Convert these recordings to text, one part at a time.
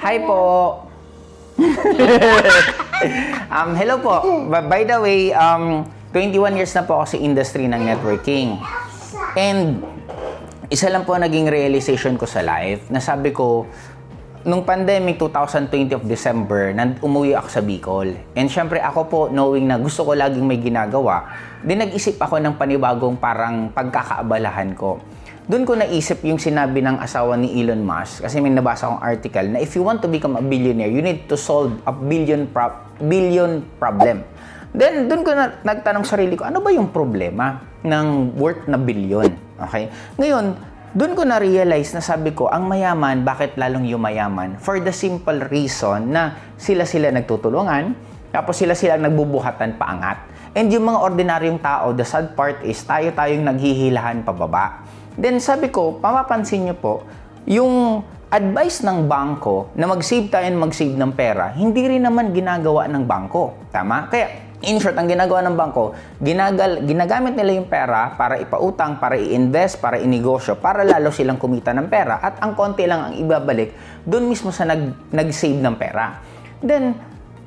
Hi po! Hello po. By the way, 21 years na po ako sa industry ng networking. And isa lang po naging realization ko sa life, na sabi ko, nung pandemic 2020 of December, umuwi ako sa Bicol. And syempre ako po, knowing na gusto ko laging may ginagawa, din nag-isip ako ng panibagong parang pagkakaabalahan ko. Doon ko naisip yung sinabi ng asawa ni Elon Musk, kasi may nabasa akong article na if you want to become a billionaire, you need to solve a billion problem. Then, doon ko nagtanong sarili ko, ano ba yung problema ng worth na billion? Okay? Ngayon, doon ko na-realize na sabi ko, ang mayaman, bakit lalong yumayaman? For the simple reason na sila nagtutulungan, tapos sila nagbubuhatan paangat. And yung mga ordinaryong tao, the sad part is, tayo-tayong naghihilahan pababa. Then sabi ko, mapapansin nyo po, yung advice ng bangko na mag-save tayo and mag-save ng pera, hindi rin naman ginagawa ng bangko. Tama? Kaya, in short, ang ginagawa ng bangko, ginagamit nila yung pera para ipautang, para i-invest, para inegosyo, para lalo silang kumita ng pera. At ang konti lang ang ibabalik, doon mismo sa nag-save ng pera. Then,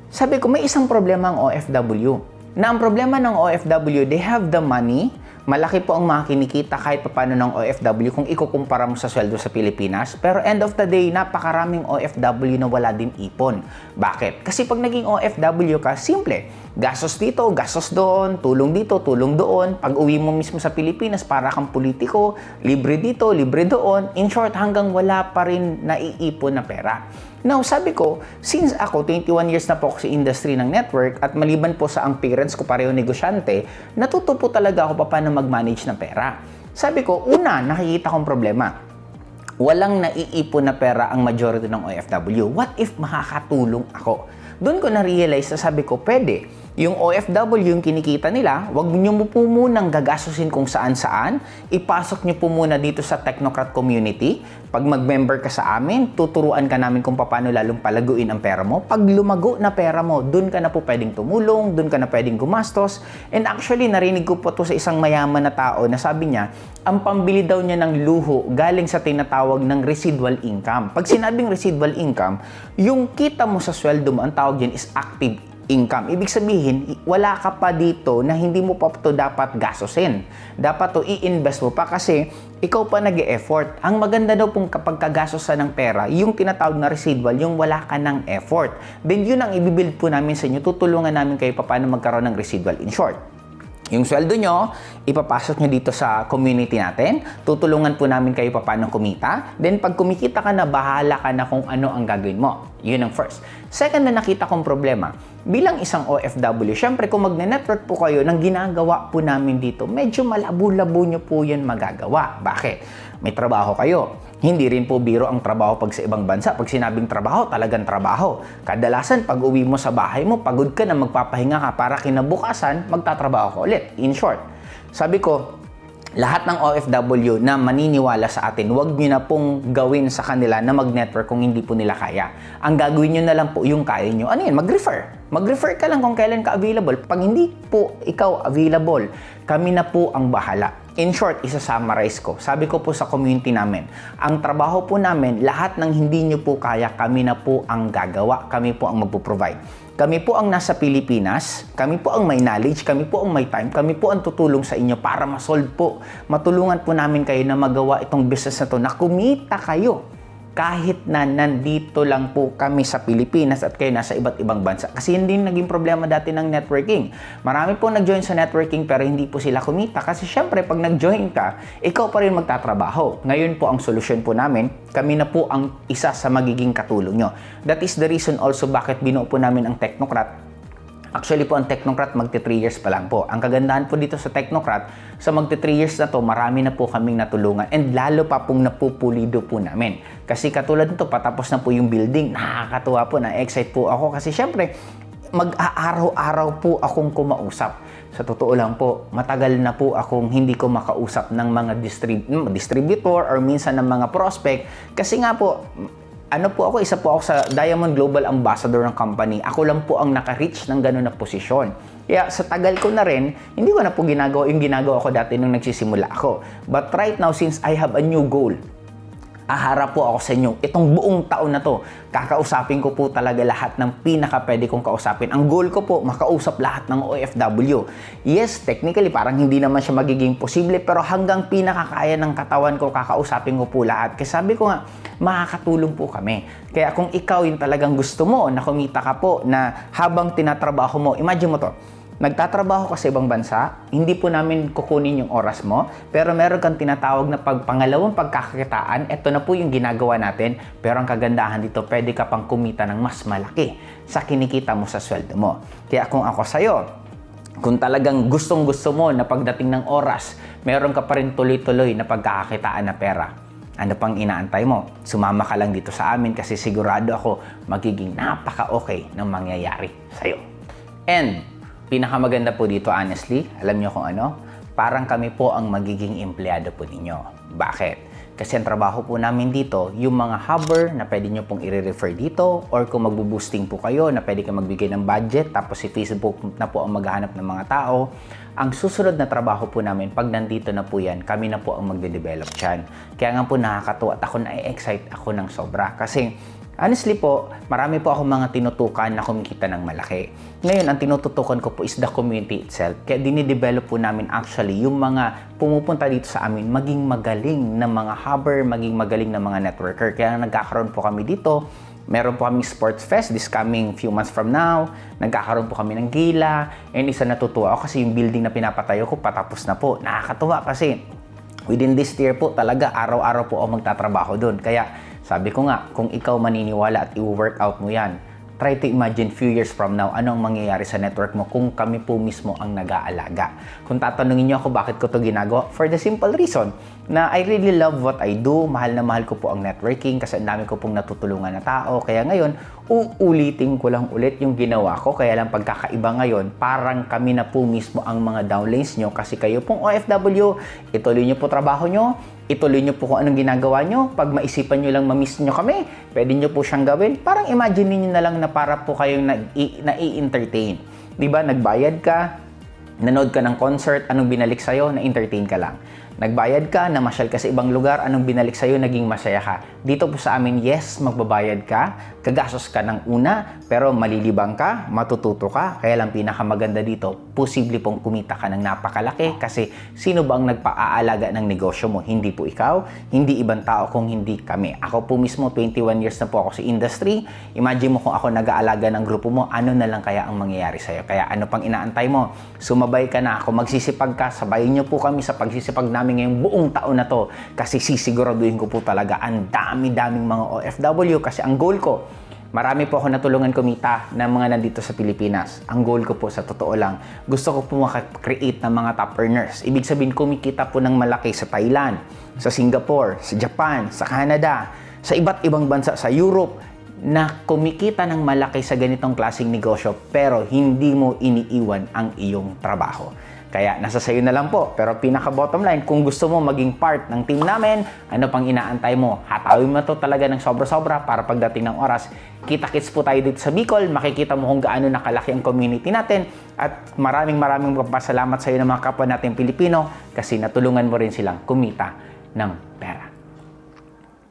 sabi ko, may isang problema ang OFW. Na ang problema ng OFW, they have the money. Malaki po ang mga kinikita kahit paano ng OFW kung ikukumpara mo sa sweldo sa Pilipinas. Pero end of the day, napakaraming OFW na wala din ipon. Bakit? Kasi pag naging OFW ka, simple. Gastos dito, gastos doon, tulong dito, tulong doon. Pag uwi mo mismo sa Pilipinas, para kang politiko, libre dito, libre doon. In short, hanggang wala pa rin naiipon na pera. Now, sabi ko, since ako, 21 years na po ako sa industry ng network at maliban po sa ang parents ko pareho negosyante, natuto po talaga ako paano mag-manage ng pera. Sabi ko, una, nakikita kong problema. Walang naiipon na pera ang majority ng OFW. What if makakatulong ako? Doon ko na-realize na sabi ko, pwede. Yung OFW, yung kinikita nila, wag nyo mo po munang gagastusin kung saan-saan. Ipasok nyo po muna dito sa Technocrat community. Pag mag-member ka sa amin, tuturuan ka namin kung paano lalong palaguin ang pera mo. Pag lumago na pera mo, dun ka na po pwedeng tumulong, dun ka na pwedeng gumastos. And actually, narinig ko po to sa isang mayaman na tao na sabi niya, ang pambili daw niya ng luho galing sa tinatawag ng residual income. Pag sinabing residual income, yung kita mo sa sweldo mo, ang tawag dyan is active income. Ibig sabihin, wala ka pa dito na hindi mo pa ito dapat gastusin. Dapat to i-invest mo pa kasi ikaw pa nag-e-effort. Ang maganda daw pong kapag kagastosan ng pera, yung tinatawag na residual, yung wala ka ng effort. Then yun ang ibibuild po namin sa inyo. Tutulungan namin kayo paano magkaroon ng residual in short. Yung sweldo nyo, ipapasok nyo dito sa community natin. Tutulungan po namin kayo paano kumita. Then pag kumikita ka na, bahala ka na kung ano ang gagawin mo. Yun ang first. Second na nakita kong problema, bilang isang OFW, syempre kung magne-network po kayo ng ginagawa po namin dito, medyo malabo-labo nyo po yun magagawa. Bakit? May trabaho kayo. Hindi rin po biro ang trabaho pag sa ibang bansa. Pag sinabing trabaho, talagang trabaho. Kadalasan, pag uwi mo sa bahay mo, pagod ka na, magpapahinga ka para kinabukasan, magtatrabaho ka ulit. In short, sabi ko, lahat ng OFW na maniniwala sa atin, huwag nyo na pong gawin sa kanila na mag-network kung hindi po nila kaya. Ang gagawin nyo na lang po yung kaya nyo. Ano yun? Mag-refer. Mag-refer ka lang kung kailan ka available. Pag hindi po ikaw available, kami na po ang bahala. In short, isa-summarize ko. Sabi ko po sa community namin, ang trabaho po namin, lahat ng hindi nyo po kaya, kami na po ang gagawa. Kami po ang magpo-provide. Kami po ang nasa Pilipinas, kami po ang may knowledge, kami po ang may time, kami po ang tutulong sa inyo para ma-solve po. Matulungan po namin kayo na magawa itong business na to, na kumita kayo. Kahit na nandito lang po kami sa Pilipinas at kayo nasa iba't ibang bansa. Kasi yun din naging problema dati ng networking. Marami po nag-join sa networking pero hindi po sila kumita. Kasi syempre, pag nag-join ka, ikaw pa rin magtatrabaho. Ngayon po ang solusyon po namin, kami na po ang isa sa magiging katulong nyo. That is the reason also bakit binuo po namin ang Technocrat. Actually po, ang Technocrat magti 3 years pa lang po. Ang kagandahan po dito sa Technocrat, sa magti 3 years na to, marami na po kaming natulungan and lalo pa pong napupulido po namin. Kasi katulad nito, patapos na po yung building, nakakatuwa po, na-excite po ako kasi syempre, mag-aaraw-araw po akong kumausap. Sa totoo lang po, matagal na po akong hindi ko makausap ng mga distributor or minsan ng mga prospect kasi nga po, isa po ako sa Diamond Global Ambassador ng company. Ako lang po ang naka-reach ng gano'n na posisyon. Kaya sa tagal ko na rin, hindi ko na po ginagawa yung ginagawa ko dati nung nagsisimula ako. But right now, since I have a new goal, Aharap po ako sa inyo itong buong taon na to. Kakausapin ko po talaga lahat ng pinaka pwede kong kausapin. Ang goal ko po, makausap lahat ng OFW. Yes, technically parang hindi naman siya magiging posible, pero hanggang pinakakaya ng katawan ko, kakausapin ko po lahat. Kasi sabi ko nga, makakatulong po kami. Kaya kung ikaw yung talagang gusto mo na kumita ka po, na habang tinatrabaho mo, imagine mo to, nagtatrabaho ka sa ibang bansa, hindi po namin kukunin yung oras mo, pero meron kang tinatawag na pangalawang pagkakakitaan, ito na po yung ginagawa natin, pero ang kagandahan dito, pwede ka pang kumita ng mas malaki sa kinikita mo sa sweldo mo. Kaya kung ako sa'yo, kung talagang gustong-gusto mo na pagdating ng oras, meron ka pa rin tuloy-tuloy na pagkakakitaan na pera, ano pang inaantay mo? Sumama ka lang dito sa amin kasi sigurado ako magiging napaka-okay ng mangyayari sa'yo. And pinakamaganda po dito, honestly, alam nyo kung ano? Parang kami po ang magiging empleyado po ninyo. Bakit? Kasi ang trabaho po namin dito, yung mga hubber na pwede nyo pong i-refer dito, or kung magbo-boosting po kayo na pwede ka magbigay ng budget, tapos si Facebook na po ang maghahanap ng mga tao, ang susunod na trabaho po namin, pag nandito na po yan, kami na po ang magde-develop dyan. Kaya nga po nakakatuwa at ako na-excite ako ng sobra. Kasi honestly po, marami po akong mga tinutukan na kumikita ng malaki. Ngayon, ang tinututukan ko po is the community itself. Kaya dinidevelop po namin actually yung mga pumupunta dito sa amin maging magaling na mga hubber, maging magaling na mga networker. Kaya nagkakaroon po kami dito. Meron po kami sports fest this coming few months from now. Nagkakaroon po kami ng gala. And isa natutuwa ako kasi yung building na pinapatayo ko patapos na po. Nakakatuwa kasi within this year po talaga araw-araw po ako magtatrabaho doon. Kaya sabi ko nga, kung ikaw maniniwala at i-work out mo yan, try to imagine few years from now, anong mangyayari sa network mo kung kami po mismo ang nag-aalaga. Kung tatanungin niyo ako bakit ko to ginagawa, for the simple reason na I really love what I do. Mahal na mahal ko po ang networking kasi ang dami ko pong natutulungan na tao. Kaya ngayon, uulitin ko lang ulit yung ginawa ko. Kaya lang pagkakaiba ngayon, parang kami na po mismo ang mga downlines nyo kasi kayo pong OFW, ituloy nyo po trabaho nyo, ituloy nyo po kung anong ginagawa nyo. Pag maisipan nyo lang mamiss nyo kami, pwede nyo po siyang gawin. Parang imagine niyo na lang na para po kayong nai-entertain. Diba? Nagbayad ka, nanood ka ng concert, anong binalik sa'yo? Na-entertain ka lang. Nagbayad ka, namasyal ka sa ibang lugar, anong binalik sa'yo? Naging masaya ka. Dito po sa amin, yes, magbabayad ka, gagastos ka ng una, pero malilibang ka, matututo ka. Kaya lang pinakamaganda dito, posible pong kumita ka ng napakalaki kasi sino ba ang nagpaaalaga ng negosyo mo? Hindi po ikaw, hindi ibang tao kung hindi kami. Ako po mismo, 21 years na po ako sa industry. Imagine mo kung ako nag-aalaga ng grupo mo, ano na lang kaya ang mangyayari sa'yo? Kaya ano pang inaantay mo? Sumabay ka na. Kung magsisipag ka, sabayin niyo po kami sa pagsisipag namin ngayong buong taon na to kasi sisiguraduhin ko po talaga ang dami-daming mga OFW kasi ang goal ko, marami po ako natulungan kumita ng mga nandito sa Pilipinas. Ang goal ko po sa totoo lang, gusto ko po makakreate ng mga top earners. Ibig sabihin, kumikita po ng malaki sa Thailand, sa Singapore, sa Japan, sa Canada, sa iba't ibang bansa, sa Europe, na kumikita ng malaki sa ganitong klaseng negosyo pero hindi mo iniiwan ang iyong trabaho. Kaya nasa sayo na lang po. Pero pinaka bottom line, kung gusto mo maging part ng team namin, ano pang inaantay mo? Hatawin mo to talaga ng sobra-sobra para pagdating ng oras, kita-kits po tayo dito sa Bicol, makikita mo kung gaano nakalaki ang community natin at maraming papasalamat sa iyo ng mga kapwa natin Pilipino kasi natulungan mo rin silang kumita ng pera.